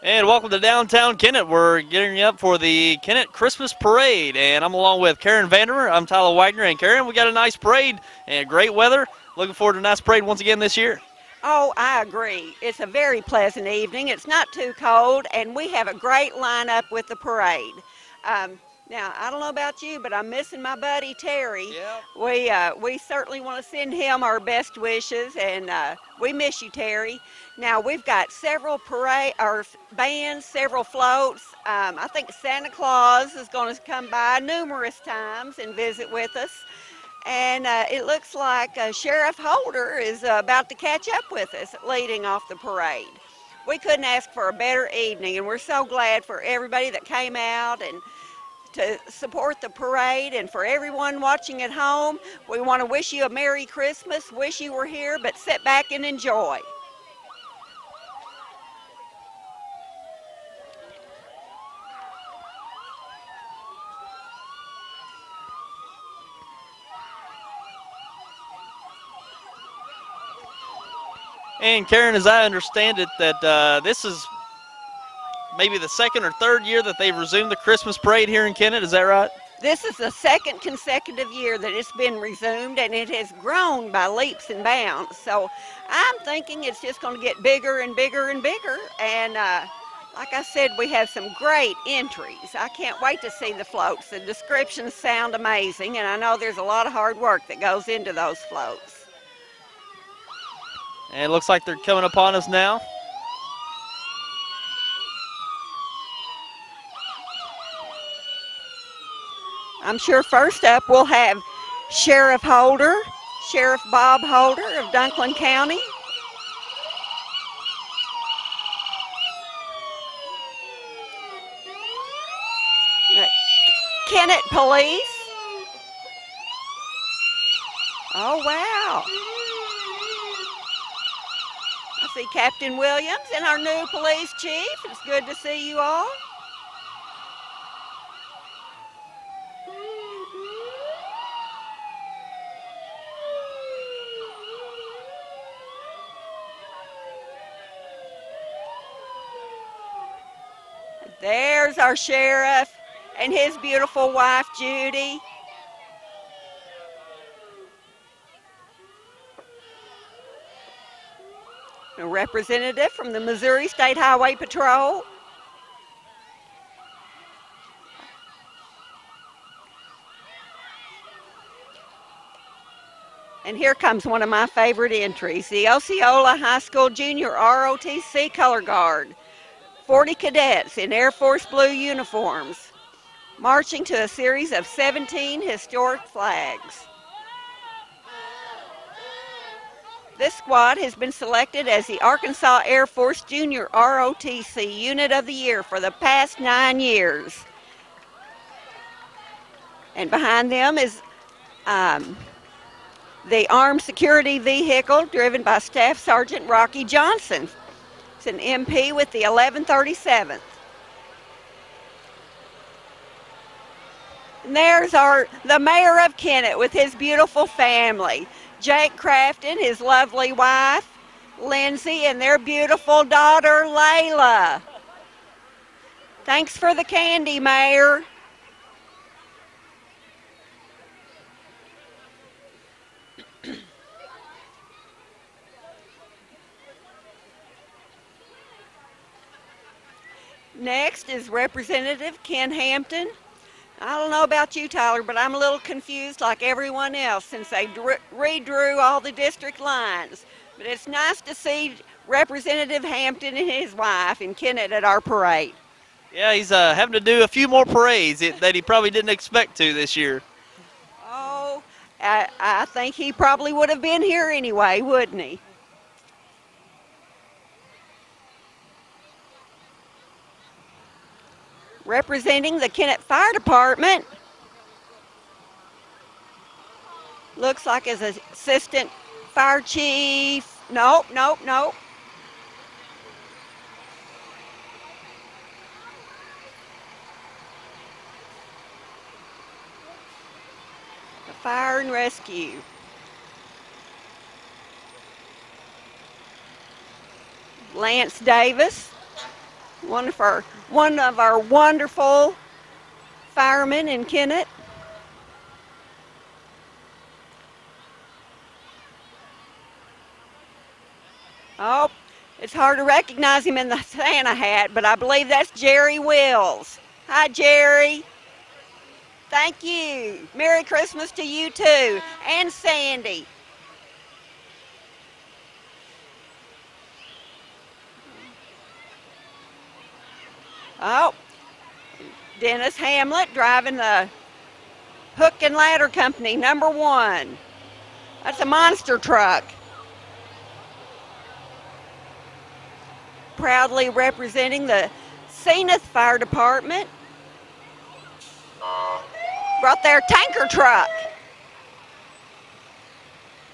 And welcome to Downtown Kennett. We're getting you up for the Kennett Christmas Parade. And I'm along with Karen Vanderer. I'm Tyler Wagner. And Karen, we got a nice parade and great weather. Looking forward to a nice parade once again this year. Oh, I agree. It's a very pleasant evening. It's not too cold, and we have a great lineup with the parade. Now, I don't know about you, but I'm missing my buddy Terry. Yep. We certainly want to send him our best wishes, and we miss you, Terry. Now, we've got several parade or bands, several floats. I think Santa Claus is going to come by numerous times and visit with us. And it looks like Sheriff Holder is about to catch up with us leading off the parade. We couldn't ask for a better evening, and we're so glad for everybody that came out and to support the parade. And for everyone watching at home, we want to wish you a Merry Christmas, wish you were here, but sit back and enjoy. And Karen, as I understand it, that this is maybe the second or third year that they've resumed the Christmas parade here in Kennett. Is that right? This is the second consecutive year that it's been resumed, and it has grown by leaps and bounds. So I'm thinking it's just going to get bigger and bigger and bigger. And like I said, we have some great entries. I can't wait to see the floats. The descriptions sound amazing, and I know there's a lot of hard work that goes into those floats. And it looks like they're coming upon us now. I'm sure first up we'll have Sheriff Holder, Sheriff Bob Holder of Dunklin County. Kennett Police. Oh, wow. I see Captain Williams and our new police chief. It's good to see you all. There's our sheriff and his beautiful wife, Judy. A representative from the Missouri State Highway Patrol. And here comes one of my favorite entries, the Osceola High School Junior ROTC Color Guard. 40 cadets in Air Force blue uniforms, marching to a series of 17 historic flags. This squad has been selected as the Arkansas Air Force Junior ROTC Unit of the Year for the past 9 years. And behind them is the armed security vehicle driven by Staff Sergeant Rocky Johnson. It's an MP with the 1137th. And there's the mayor of Kennett with his beautiful family. Jake Crafton, his lovely wife, Lindsay, and their beautiful daughter, Layla. Thanks for the candy, Mayor. Next is Representative Ken Hampton. I don't know about you, Tyler, but I'm a little confused like everyone else since they redrew all the district lines. But it's nice to see Representative Hampton and his wife in Kennett at our parade. Yeah, he's having to do a few more parades that he probably didn't expect to this year. Oh, I think he probably would have been here anyway, wouldn't he? Representing the Kennett Fire Department, looks like his assistant fire chief. Nope. The fire and rescue. Lance Davis, One of our wonderful firemen in Kennett. Oh, it's hard to recognize him in the Santa hat, but I believe that's Jerry Wills. Hi, Jerry. Thank you. Merry Christmas to you too, and Sandy. Oh, Dennis Hamlet driving the Hook and Ladder Company, #1. That's a monster truck. Proudly representing the Zenith Fire Department. Brought their tanker truck.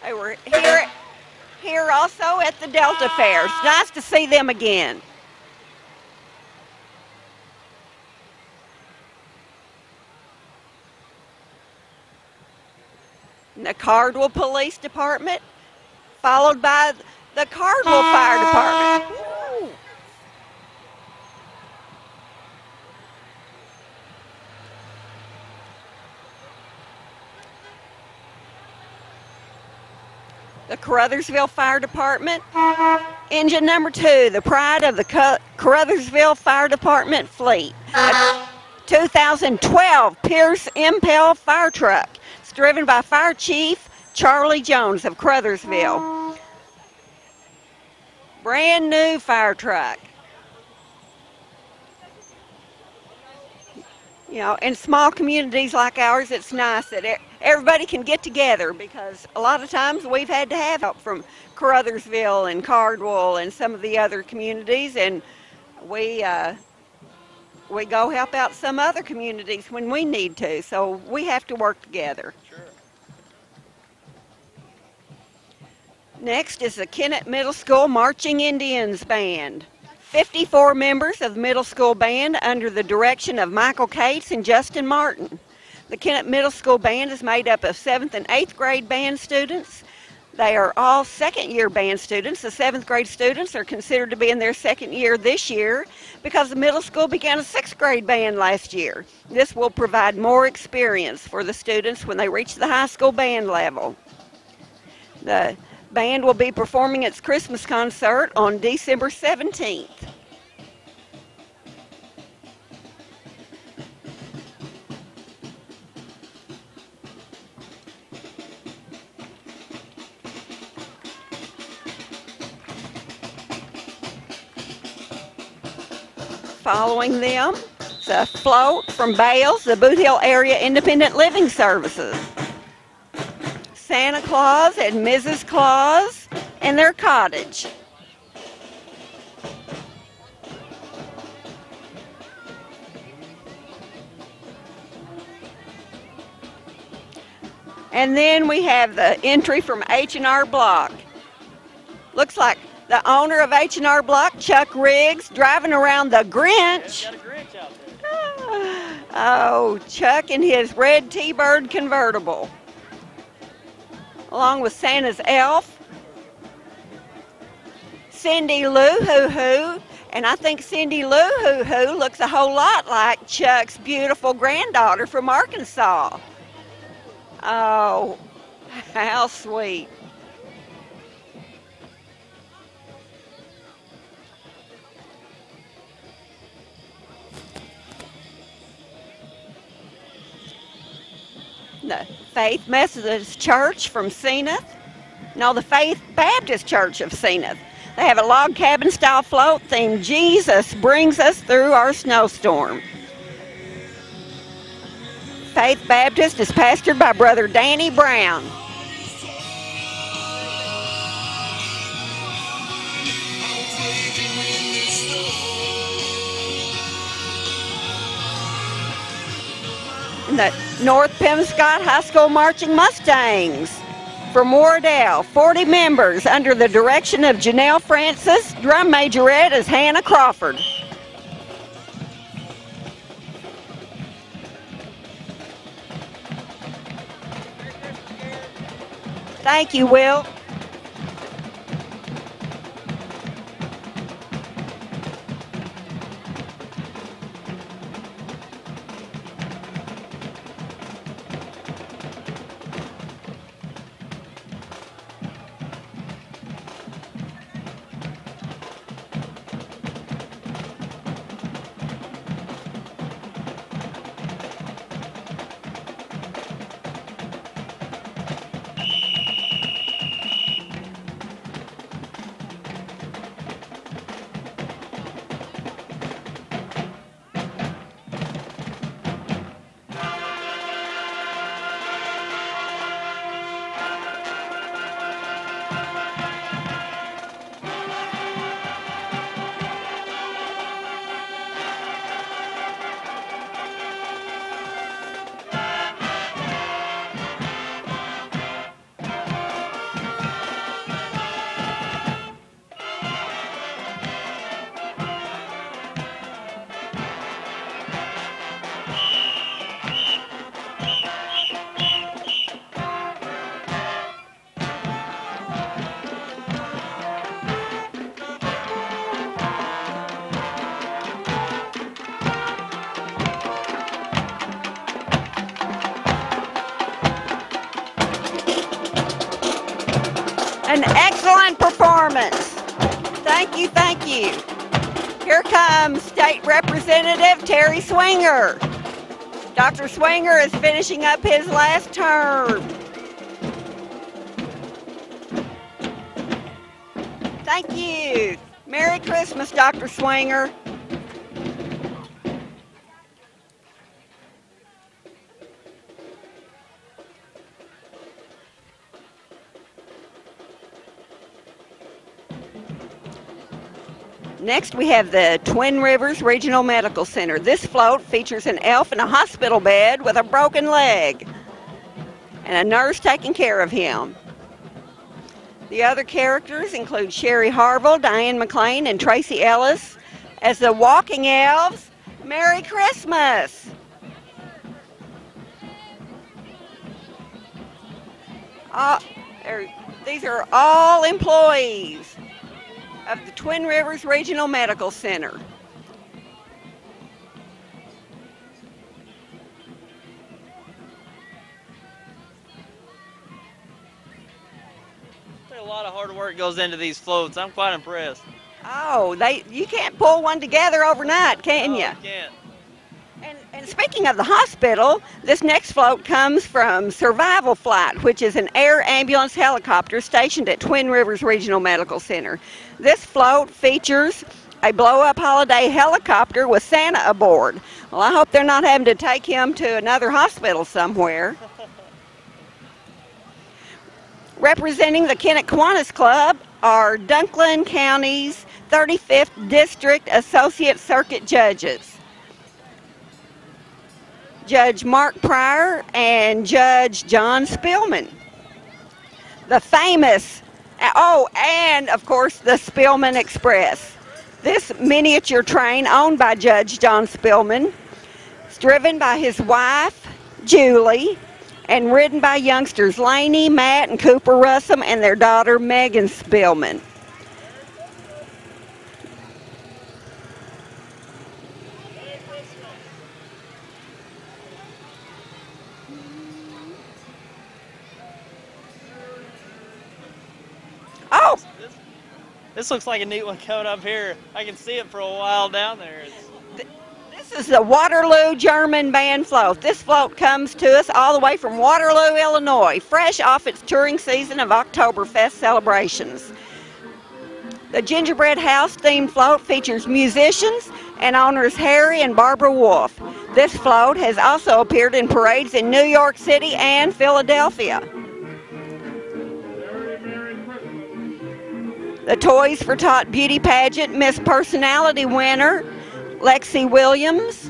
They were here also at the Delta Fair. It's nice to see them again. And the Cardwell Police Department, followed by the Cardwell Fire Department. Ooh. The Caruthersville Fire Department, engine #2, the pride of the Caruthersville Fire Department fleet. A 2012 Pierce Impel fire truck. It's driven by Fire Chief Charlie Jones of Caruthersville. Brand new fire truck. You know, in small communities like ours, it's nice that everybody can get together, because a lot of times we've had to have help from Caruthersville and Cardwell and some of the other communities, and we go help out some other communities when we need to, so we have to work together. Sure. Next is the Kennett Middle School Marching Indians Band. 54 members of the middle school band under the direction of Michael Cates and Justin Martin. The Kennett Middle School Band is made up of 7th and 8th grade band students. They are all second-year band students. The 7th grade students are considered to be in their second year this year because the middle school began a 6th grade band last year. This will provide more experience for the students when they reach the high school band level. The band will be performing its Christmas concert on December 17th. Following them, the float from Bales, the Boot Hill Area Independent Living Services. Santa Claus and Mrs. Claus and their cottage. And then we have the entry from H&R Block. Looks like the owner of H&R Block, Chuck Riggs, driving around the Grinch. Got a Grinch out there. Oh, Chuck in his red T-Bird convertible, along with Santa's elf, Cindy Lou Hoo Hoo, and I think Cindy Lou Hoo Hoo looks a whole lot like Chuck's beautiful granddaughter from Arkansas. Oh, how sweet. The Faith Methodist Church from Zenith. No, the Faith Baptist Church of Zenith. They have a log cabin style float themed Jesus Brings Us Through Our Snowstorm. Faith Baptist is pastored by Brother Danny Brown. And the North Penobscot High School Marching Mustangs from Wardell, 40 members under the direction of Janelle Francis. Drum majorette is Hannah Crawford. Thank you, Will. Excellent performance. Thank you, thank you. Here comes State Representative Terry Swinger. Dr. Swinger is finishing up his last term. Thank you. Merry Christmas, Dr. Swinger. Next, we have the Twin Rivers Regional Medical Center. This float features an elf in a hospital bed with a broken leg and a nurse taking care of him. The other characters include Sherry Harville, Diane McLean, and Tracy Ellis as the Walking Elves. Merry Christmas! These are all employees of the Twin Rivers Regional Medical Center. A lot of hard work goes into these floats. I'm quite impressed. Oh, you can't pull one together overnight, can you? You can't. And speaking of the hospital, this next float comes from Survival Flight, which is an air ambulance helicopter stationed at Twin Rivers Regional Medical Center. This float features a blow-up holiday helicopter with Santa aboard. Well, I hope they're not having to take him to another hospital somewhere. Representing the Kennett Kiwanis Club are Dunklin County's 35th District Associate Circuit Judges, Judge Mark Pryor and Judge John Spillman. The famous, and of course the Spillman Express. This miniature train owned by Judge John Spillman is driven by his wife, Julie, and ridden by youngsters Laney, Matt, and Cooper Russum and their daughter Megan Spillman. Oh! This looks like a neat one coming up here. I can see it for a while down there. This is the Waterloo German Band Float. This float comes to us all the way from Waterloo, Illinois, fresh off its touring season of Oktoberfest celebrations. The Gingerbread House themed float features musicians and owners Harry and Barbara Wolf. This float has also appeared in parades in New York City and Philadelphia. The Toys for Tot Beauty Pageant Miss Personality winner, Lexi Williams,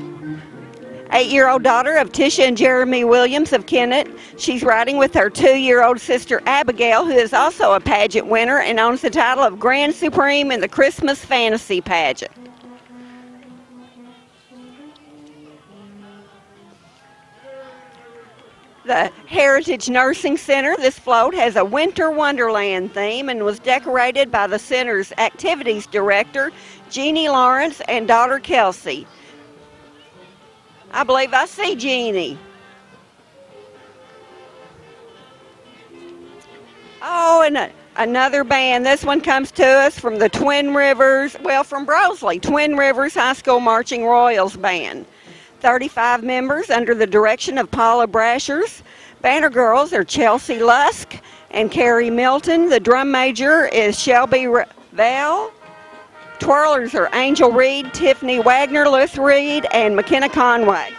8-year-old daughter of Tisha and Jeremy Williams of Kennett. She's riding with her 2-year-old sister Abigail, who is also a pageant winner and owns the title of Grand Supreme in the Christmas Fantasy Pageant. The Heritage Nursing Center. This float has a Winter Wonderland theme and was decorated by the center's activities director, Jeannie Lawrence, and daughter Kelsey. I believe I see Jeannie. Oh, and another band. This one comes to us from the Twin Rivers, from Brosley, Twin Rivers High School Marching Royals Band. 35 members under the direction of Paula Brashers. Banner girls are Chelsea Lusk and Carrie Milton. The drum major is Shelby Ville. Twirlers are Angel Reed, Tiffany Wagner, Luth Reed, and McKenna Conway.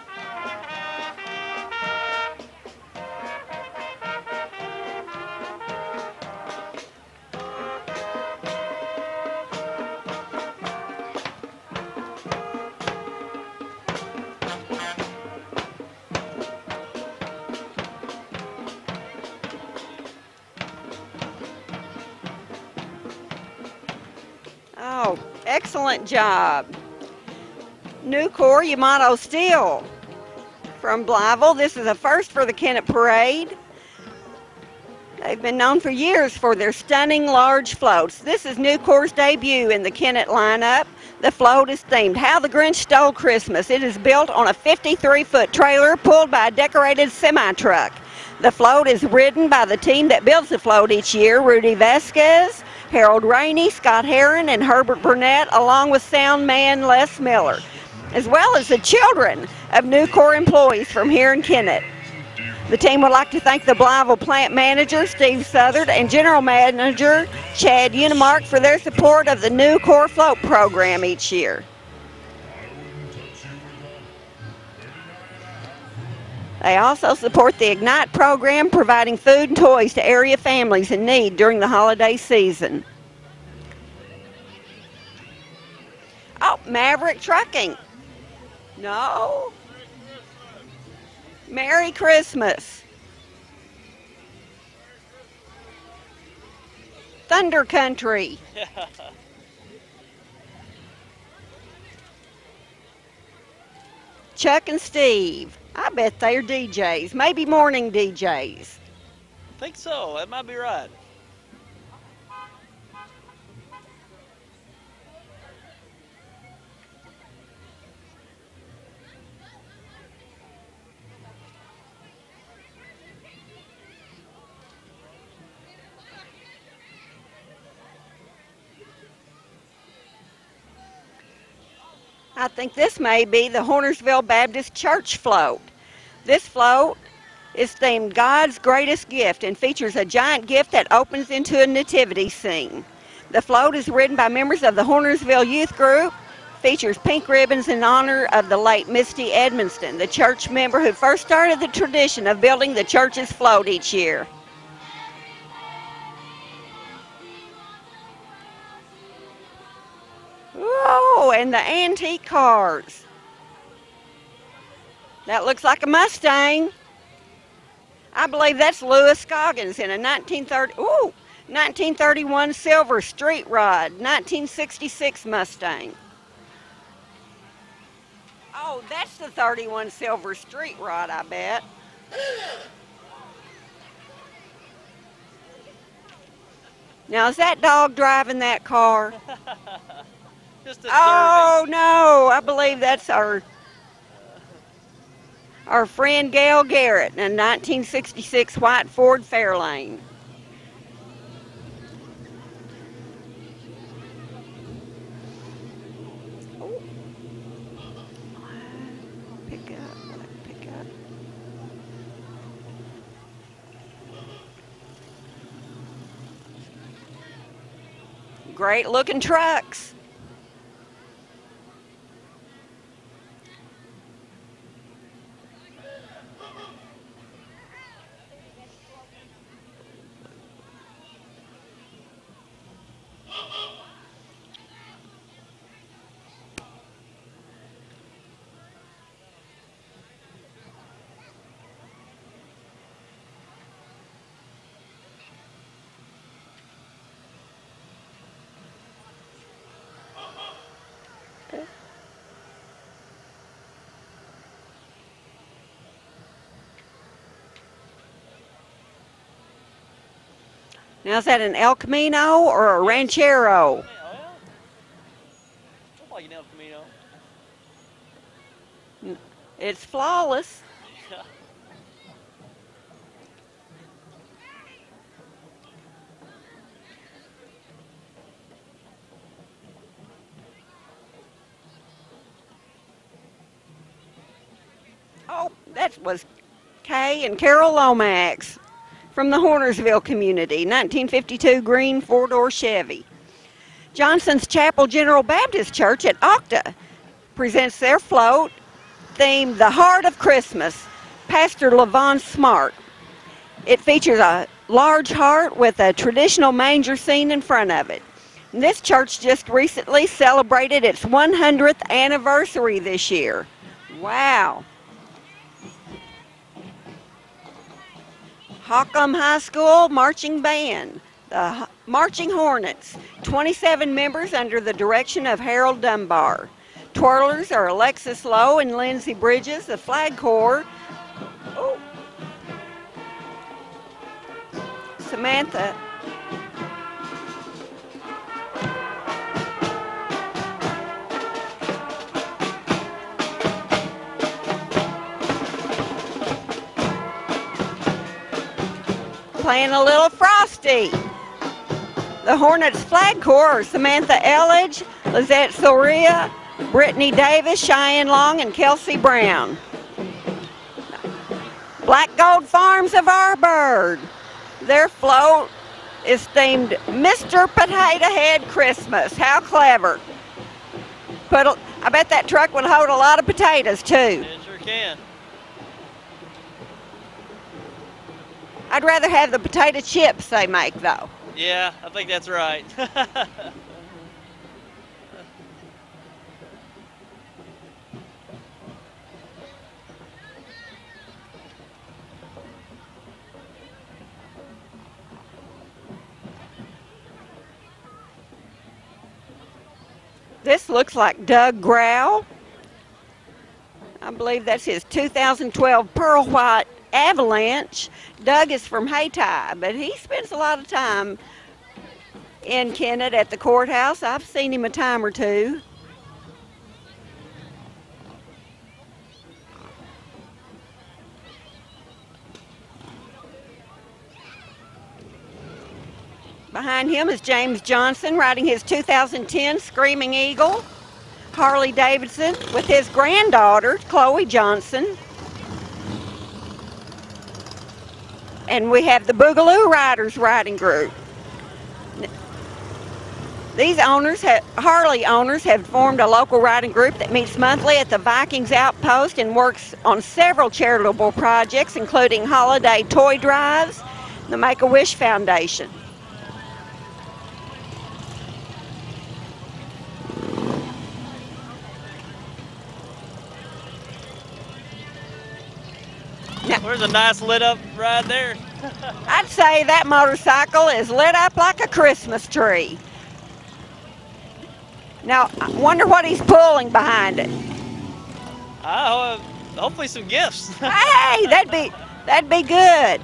Oh, excellent job. Nucor Yamato Steel from Blyville. This is a first for the Kennett Parade. They've been known for years for their stunning large floats. This is Nucor's debut in the Kennett lineup. The float is themed How the Grinch Stole Christmas. It is built on a 53-foot trailer pulled by a decorated semi-truck. The float is ridden by the team that builds the float each year, Rudy Vasquez, Harold Rainey, Scott Heron, and Herbert Burnett, along with sound man Les Miller, as well as the children of Nucor employees from here in Kennett. The team would like to thank the Blytheville plant manager, Steve Southard, and general manager, Chad Unimark, for their support of the Nucor Float program each year. They also support the Ignite program, providing food and toys to area families in need during the holiday season. Oh, Maverick Trucking. No. Merry Christmas. Thunder Country. Chuck and Steve. I bet they're DJs, maybe morning DJs. I think so. That might be right. I think this may be the Hornersville Baptist Church float. This float is themed God's Greatest Gift and features a giant gift that opens into a nativity scene. The float is ridden by members of the Hornersville Youth Group, features pink ribbons in honor of the late Misty Edmonston, the church member who first started the tradition of building the church's float each year. Oh, and the antique cars. That looks like a Mustang. I believe that's Lewis Scoggins in a 1931 silver street rod, 1966 Mustang. Oh, that's the 31 silver street rod, I bet. Now, is that dog driving that car? Just Oh, no, I believe that's our friend Gail Garrett in a 1966 white Ford Fairlane. Oh. Pick up. Great looking trucks. Now, is that an El Camino or a Ranchero? Looks like an El Camino. It's flawless. Yeah. Oh, that was Kay and Carol Lomax from the Hornersville community, 1952 green four-door Chevy. Johnson's Chapel General Baptist Church at Octa presents their float themed The Heart of Christmas, Pastor Levon Smart. It features a large heart with a traditional manger scene in front of it. And this church just recently celebrated its 100th anniversary this year. Wow. Hockham High School Marching Band, the Marching Hornets, 27 members under the direction of Harold Dunbar. Twirlers are Alexis Lowe and Lindsay Bridges. The Flag Corps, Samantha. Playing a little Frosty. The Hornets flag corps are Samantha Elledge, Lizette Soria, Brittany Davis, Cheyenne Long, and Kelsey Brown. Black Gold Farms of Our Bird. Their float is themed Mr. Potato Head Christmas. How clever. I bet that truck would hold a lot of potatoes too. It sure can. I'd rather have the potato chips they make though. Yeah, I think that's right. This looks like Doug Grau. I believe that's his 2012 Pearl White Avalanche. Doug is from Hayti, but he spends a lot of time in Kennett at the courthouse. I've seen him a time or two. Behind him is James Johnson riding his 2010 Screaming Eagle. Harley Davidson with his granddaughter, Chloe Johnson. And we have the Boogaloo Riders riding group. These Harley owners have formed a local riding group that meets monthly at the Vikings Outpost and works on several charitable projects, including holiday toy drives, the Make-A-Wish Foundation. There's a nice lit up ride there. I'd say that motorcycle is lit up like a Christmas tree. Now, I wonder what he's pulling behind it. Hopefully some gifts. Hey, that'd be good.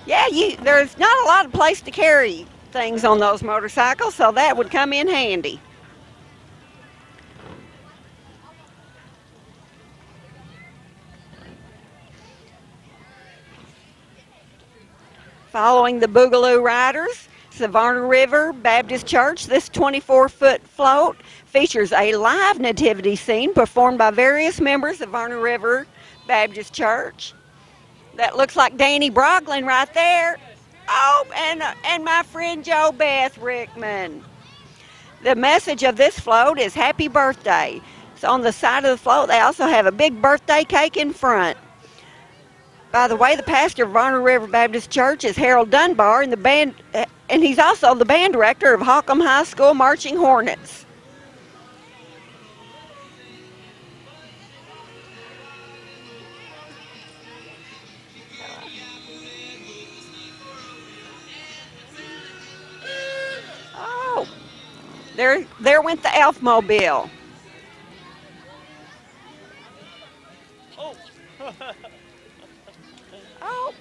Yeah, there's not a lot of place to carry things on those motorcycles, so that would come in handy. Following the Boogaloo Riders, Varner River Baptist Church. This 24-foot float features a live nativity scene performed by various members of Varner River Baptist Church. That looks like Danny Broglin right there. Oh, and my friend Jo Beth Rickman. The message of this float is happy birthday. So on the side of the float, they also have a big birthday cake in front. By the way, the pastor of Varner River Baptist Church is Harold Dunbar, and he's also the band director of Holcomb High School Marching Hornets. Oh, there went the Elfmobile. Oh. Oh.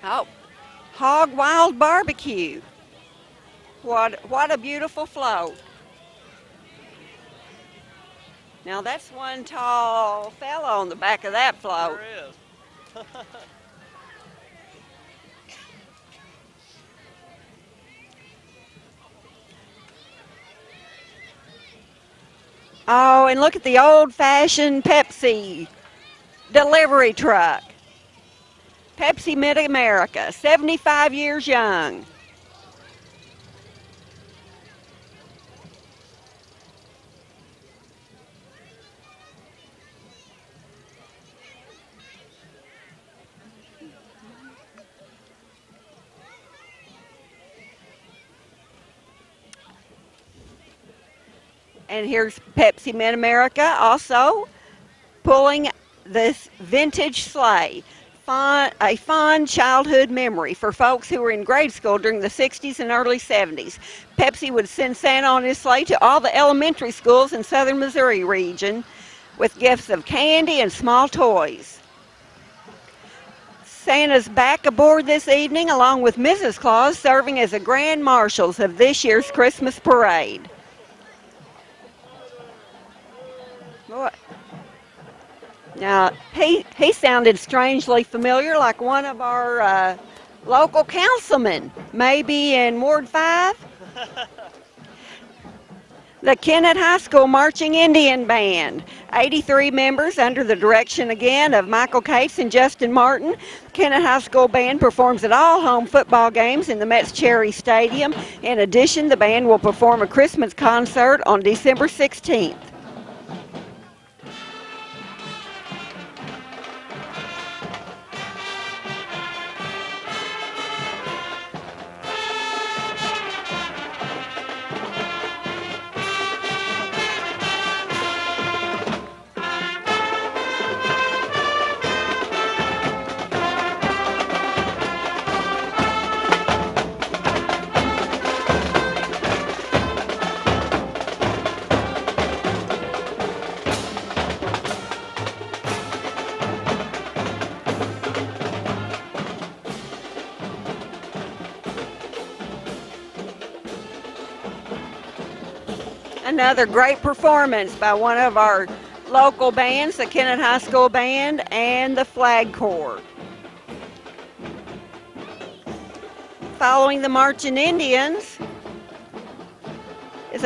Oh, Hog Wild Barbecue. What a beautiful float. Now that's one tall fella on the back of that float. There is. Oh, and look at the old-fashioned Pepsi delivery truck. Pepsi Mid-America, 75 years young. And here's Pepsi Mid-America also pulling this vintage sleigh. A fond childhood memory for folks who were in grade school during the 60s and early 70s. Pepsi would send Santa on his sleigh to all the elementary schools in southern Missouri region with gifts of candy and small toys. Santa's back aboard this evening along with Mrs. Claus serving as the grand marshals of this year's Christmas parade. What? Now, he sounded strangely familiar, like one of our local councilmen, maybe in Ward 5. The Kennett High School Marching Indian Band, 83 members under the direction again of Michael Cates and Justin Martin. Kennett High School Band performs at all home football games in the Met's Cherry Stadium. In addition, the band will perform a Christmas concert on December 16th. Another great performance by one of our local bands, the Kennett High School Band and the Flag Corps. Following the Marching Indians is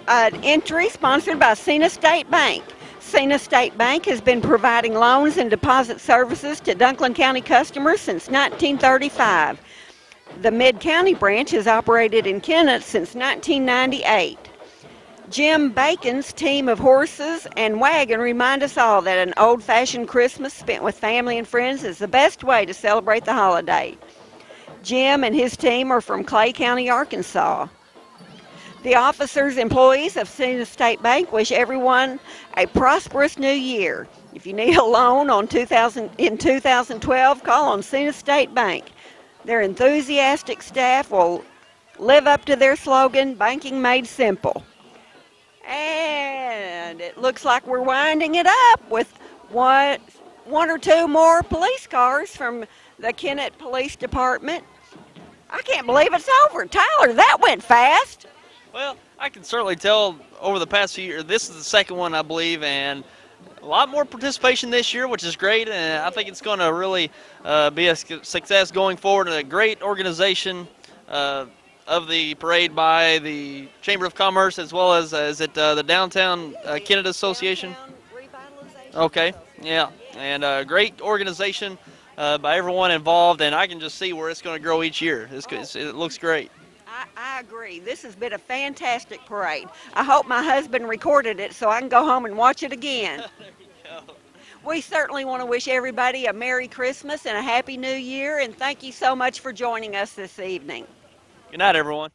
an entry sponsored by Cena State Bank. Cena State Bank has been providing loans and deposit services to Dunklin County customers since 1935. The Mid-County branch has operated in Kennett since 1998. Jim Bacon's team of horses and wagon remind us all that an old-fashioned Christmas spent with family and friends is the best way to celebrate the holiday. Jim and his team are from Clay County, Arkansas. The officers, employees of Cena State Bank wish everyone a prosperous new year. If you need a loan in 2012, call on Cena State Bank. Their enthusiastic staff will live up to their slogan, Banking Made Simple. And it looks like we're winding it up with one or two more police cars from the Kennett Police Department. I can't believe it's over. Tyler, that went fast. Well, I can certainly tell over the past few years, this is the second one, I believe, and a lot more participation this year, which is great, and I think it's going to really be a success going forward, and a great organization of the parade by the Chamber of Commerce, as well as the Downtown Kennett Association? Okay, yeah, and a great organization by everyone involved, and I can just see where it's going to grow each year. It looks great. I agree. This has been a fantastic parade. I hope my husband recorded it so I can go home and watch it again. There you go. We certainly want to wish everybody a Merry Christmas and a Happy New Year, and thank you so much for joining us this evening. Good night, everyone.